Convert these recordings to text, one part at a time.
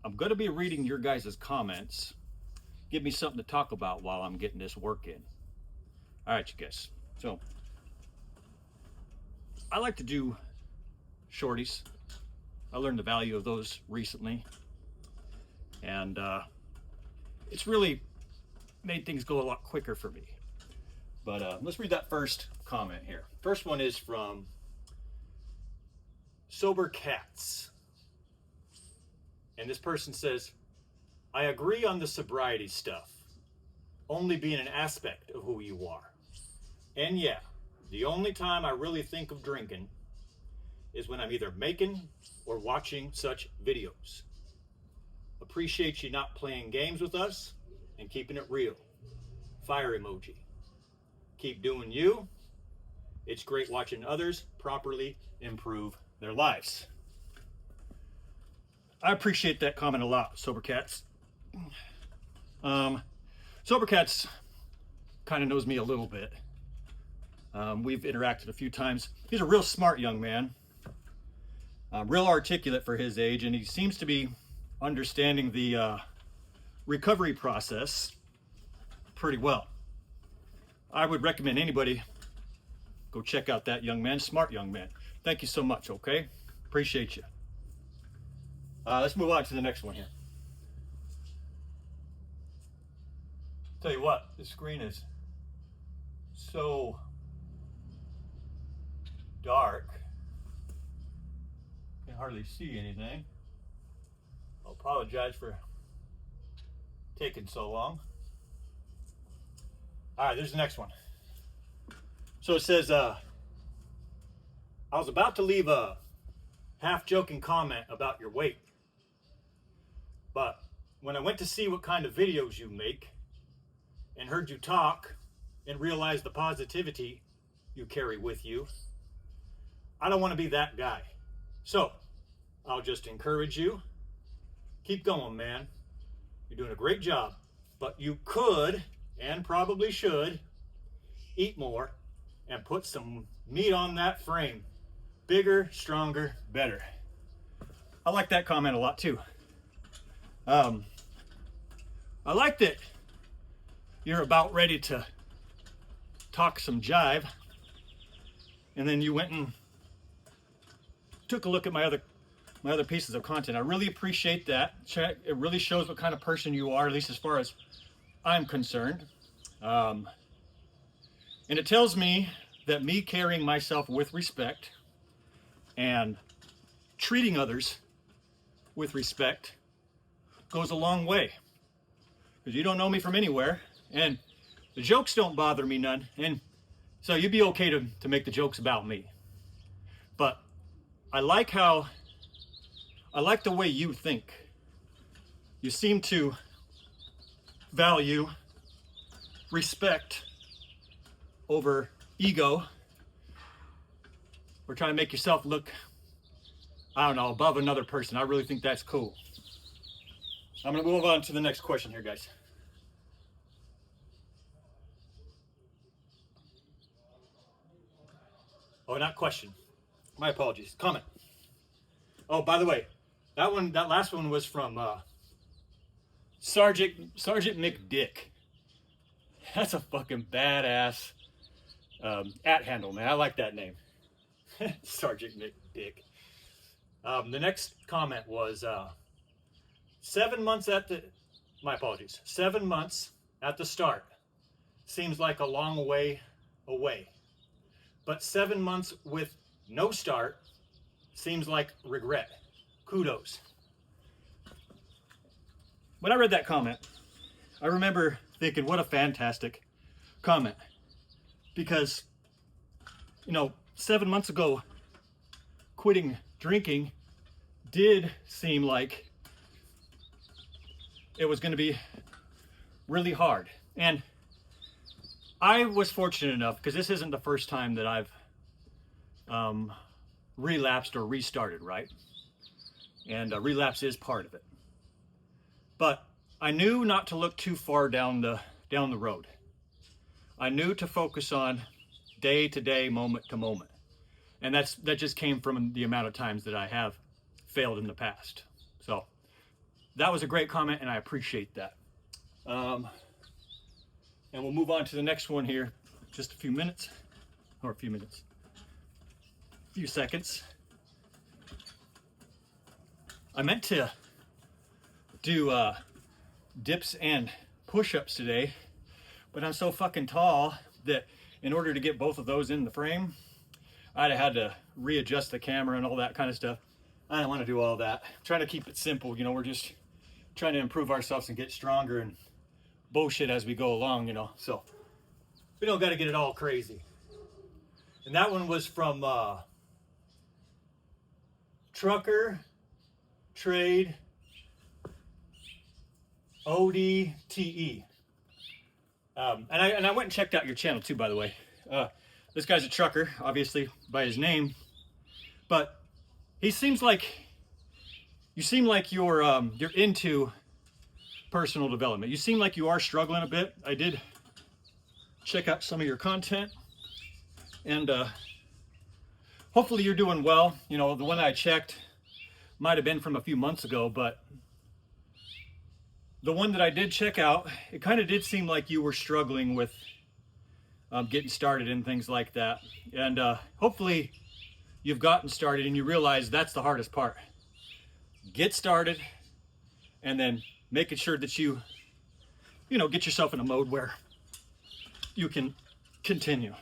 I'm going to be reading your guys' comments. Give me something to talk about while I'm getting this work in. All right, you guys. So, I like to do shorties. I learned the value of those recently. And it's really made things go a lot quicker for me. But let's read that first comment here. First one is from Sober Cats. And this person says, I agree on the sobriety stuff, only being an aspect of who you are. And yeah, the only time I really think of drinking is when I'm either making or watching such videos. Appreciate you not playing games with us and keeping it real. Fire emoji. Keep doing you. It's great watching others properly improve their lives. I appreciate that comment a lot, Sober Cats. Sober Cats kind of knows me a little bit. We've interacted a few times. He's a real smart young man, real articulate for his age, and he seems to be understanding the recovery process pretty well. I would recommend anybody go check out that young man, smart young man. Thank you so much, okay? Appreciate you. Let's move on to the next one here. Tell you what, the screen is so dark. Can hardly see anything. I apologize for taking so long. All right, there's the next one. So it says, I was about to leave a half-joking comment about your weight, but when I went to see what kind of videos you make and heard you talk and realized the positivity you carry with you, I don't want to be that guy. So I'll just encourage you. Keep going, man. You're doing a great job, but you could and probably should eat more and put some meat on that frame. Bigger, stronger, better. I like that comment a lot too. I like that you're about ready to talk some jive, and then you went and took a look at my other pieces of content. I really appreciate that. It really shows what kind of person you are, at least as far as I'm concerned. And it tells me that me carrying myself with respect and treating others with respect goes a long way. Because you don't know me from anywhere, and the jokes don't bother me none, and so you'd be okay to make the jokes about me. But I like the way you think. You seem to value respect over ego. Or trying to make yourself look, I don't know, above another person. I really think that's cool. I'm going to move on to the next question here, guys. Oh, not question. My apologies. Comment. Oh, by the way, that last one was from Sergeant McDick. That's a fucking badass at handle, man. I like that name. Sergeant McDick. The next comment was 7 months at the, my apologies, 7 months at the start seems like a long way away, but 7 months with no start seems like regret. Kudos. When I read that comment, I remember thinking, what a fantastic comment. Because, 7 months ago, quitting drinking did seem like it was going to be really hard. And I was fortunate enough, because this isn't the first time that I've relapsed or restarted, right? And relapse is part of it. But I knew not to look too far down the road. I knew to focus on day to day, moment to moment. And that just came from the amount of times that I have failed in the past. So that was a great comment, and I appreciate that. And we'll move on to the next one here. Just a few minutes, or a few seconds. I meant to do dips and push-ups today, but I'm so fucking tall that in order to get both of those in the frame, I'd have had to readjust the camera and all that kind of stuff. I don't want to do all that. I'm trying to keep it simple, you know. We're just trying to improve ourselves and get stronger and bullshit as we go along, you know. So we don't got to get it all crazy. And that one was from Trucker Trade ODTE. And I went and checked out your channel too, by the way. This guy's a trucker, obviously by his name, but he seems like, you seem like you're into personal development. You seem like you are struggling a bit. I did check out some of your content, and hopefully you're doing well. You know, the one I checked might have been from a few months ago, but the one that I did check out, it kind of did seem like you were struggling with getting started and things like that. And hopefully you've gotten started and you realize that's the hardest part. Get started, and then making sure that you know, get yourself in a mode where you can continue.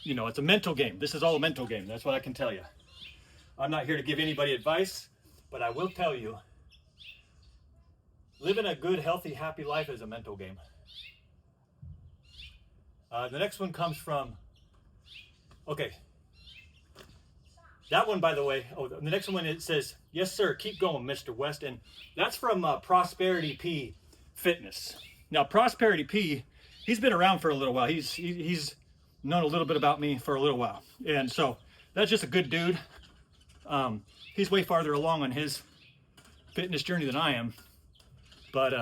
You know, it's a mental game. This is all a mental game. That's what I can tell you. I'm not here to give anybody advice, but I will tell you, living a good, healthy, happy life is a mental game. The next one comes from, okay. That one, by the way, the next one, it says, yes, sir, keep going, Mr. West. And that's from Prosperity P Fitness. Now, Prosperity P, he's been around for a little while. He's known a little bit about me for a little while. And so that's just a good dude. He's way farther along on his fitness journey than I am. But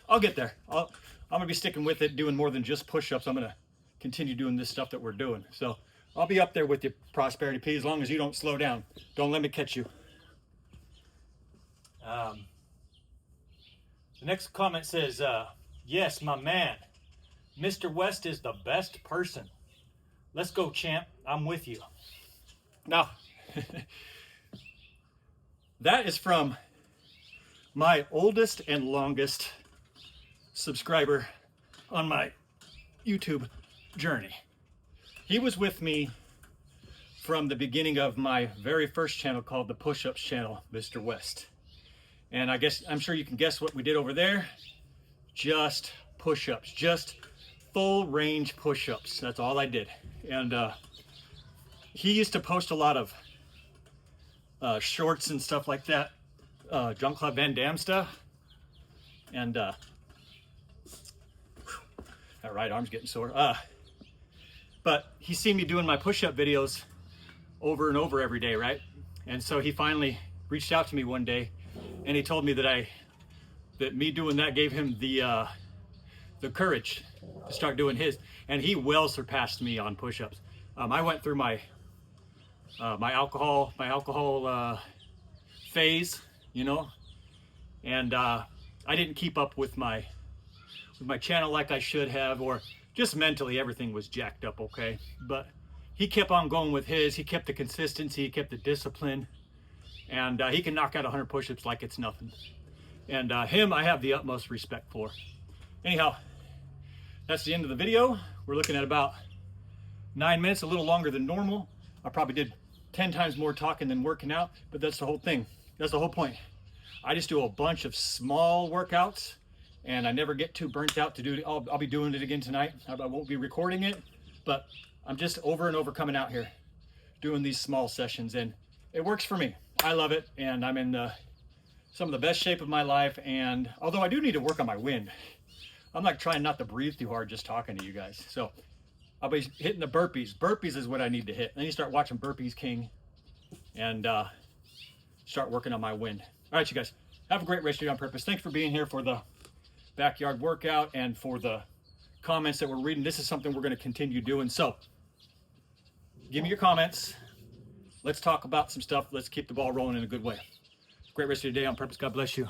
I'll get there. I'm going to be sticking with it, doing more than just push-ups. I'm going to continue doing this stuff that we're doing. So I'll be up there with you, Prosperity P, as long as you don't slow down. Don't let me catch you. The next comment says, yes, my man, Mr. West is the best person. Let's go, champ. I'm with you. Now, that is from my oldest and longest subscriber on my YouTube journey. He was with me from the beginning of my very first channel called the Push-Ups channel, Mr. West. And I'm sure you can guess what we did over there. Just push-ups, just full range push-ups. That's all I did. And he used to post a lot of shorts and stuff like that, Jean-Claude Van Damme stuff. And that right arm's getting sore. But he seen me doing my push-up videos over and over every day, right? And so he finally reached out to me one day, and he told me that me doing that gave him the courage to start doing his, and he well surpassed me on push-ups. I went through my alcohol phase, you know, and I didn't keep up with my channel like I should have, or just mentally everything was jacked up, okay? But he kept on going with his. He kept the consistency, he kept the discipline, and he can knock out 100 push-ups like it's nothing. And him I have the utmost respect for. Anyhow, that's the end of the video. We're looking at about 9 minutes, a little longer than normal. I probably did 10 times more talking than working out, but that's the whole thing. That's the whole point. I just do a bunch of small workouts, and I never get too burnt out to do it. I'll be doing it again tonight. I won't be recording it, but I'm just over and over coming out here doing these small sessions, and it works for me. I love it, and I'm in some of the best shape of my life. And although I do need to work on my wind, I'm like trying not to breathe too hard just talking to you guys. So I'll be hitting the burpees. Burpees is what I need to hit. Then you start watching Burpees King and start working on my wind. All right, you guys, have a great rest of your day on purpose. Thanks for being here for the backyard workout and for the comments that we're reading. This is something we're going to continue doing. So give me your comments. Let's talk about some stuff. Let's keep the ball rolling in a good way. Great rest of your day on purpose. God bless you.